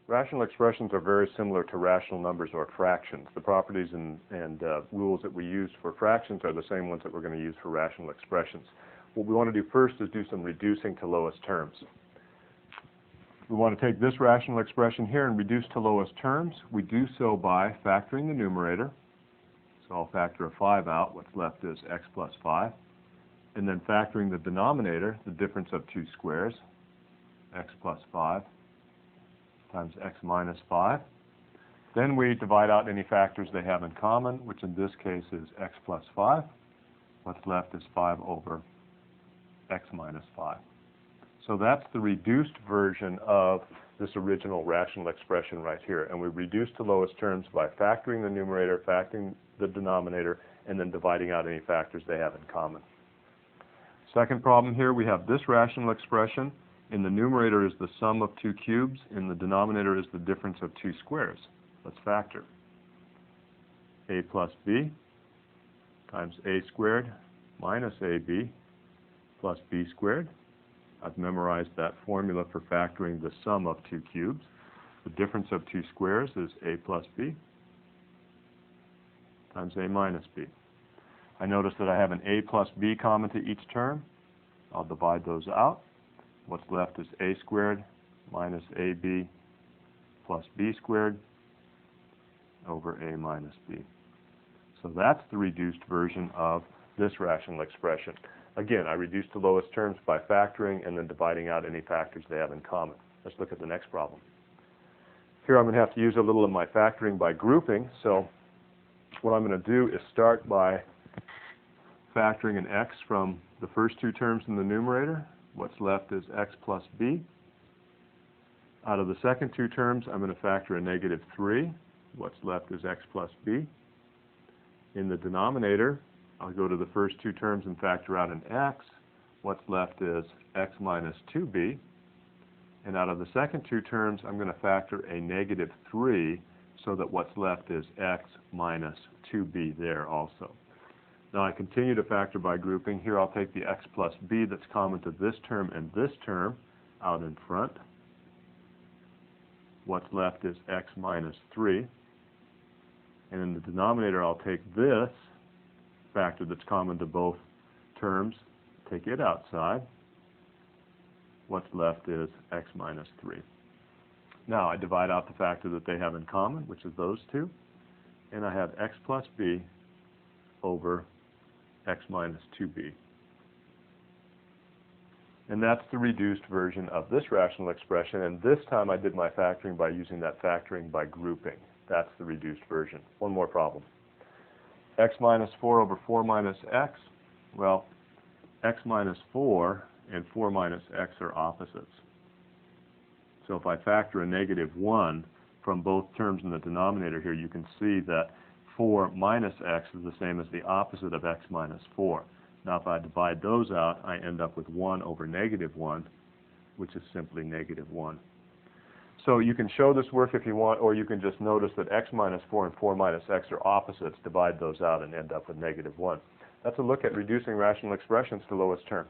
Rational expressions are very similar to rational numbers or fractions. The properties and rules that we use for fractions are the same ones that we're going to use for rational expressions. What we want to do first is do some reducing to lowest terms. We want to take this rational expression here and reduce to lowest terms. We do so by factoring the numerator. So I'll factor a 5 out. What's left is x plus 5. And then factoring the denominator, the difference of two squares, x plus 5 times x minus 5. Then we divide out any factors they have in common, which in this case is x plus 5. What's left is 5 over x minus 5. So that's the reduced version of this original rational expression right here. And we reduce to lowest terms by factoring the numerator, factoring the denominator, and then dividing out any factors they have in common. Second problem here, we have this rational expression. In the numerator is the sum of two cubes. In the denominator is the difference of two squares. Let's factor. A plus b times a squared minus ab plus b squared. I've memorized that formula for factoring the sum of two cubes. The difference of two squares is a plus b times a minus b. I notice that I have an a plus b common to each term. I'll divide those out. What's left is a squared minus ab plus b squared over a minus b. So that's the reduced version of this rational expression. Again, I reduce to lowest terms by factoring and then dividing out any factors they have in common. Let's look at the next problem. Here I'm going to have to use a little of my factoring by grouping. So what I'm going to do is start by factoring an x from the first two terms in the numerator. What's left is x plus b. Out of the second two terms, I'm going to factor a negative 3. What's left is x plus b. In the denominator, I'll go to the first two terms and factor out an x. What's left is x minus 2b. And out of the second two terms, I'm going to factor a negative 3 so that what's left is x minus 2b there also. Now I continue to factor by grouping. Here I'll take the x plus b that's common to this term and this term out in front. What's left is x minus 3. And in the denominator I'll take this factor that's common to both terms, take it outside. What's left is x minus 3. Now I divide out the factor that they have in common, which is those two, and I have x plus b over x minus 2b. And that's the reduced version of this rational expression, and this time I did my factoring by using that factoring by grouping. That's the reduced version. One more problem. X minus 4 over 4 minus x. Well, x minus 4 and 4 minus x are opposites. So if I factor a negative 1 from both terms in the denominator here, you can see that 4 minus x is the same as the opposite of x minus 4. Now if I divide those out, I end up with 1 over negative 1, which is simply negative 1. So you can show this work if you want, or you can just notice that x minus 4 and 4 minus x are opposites, divide those out, and end up with negative 1. That's a look at reducing rational expressions to lowest terms.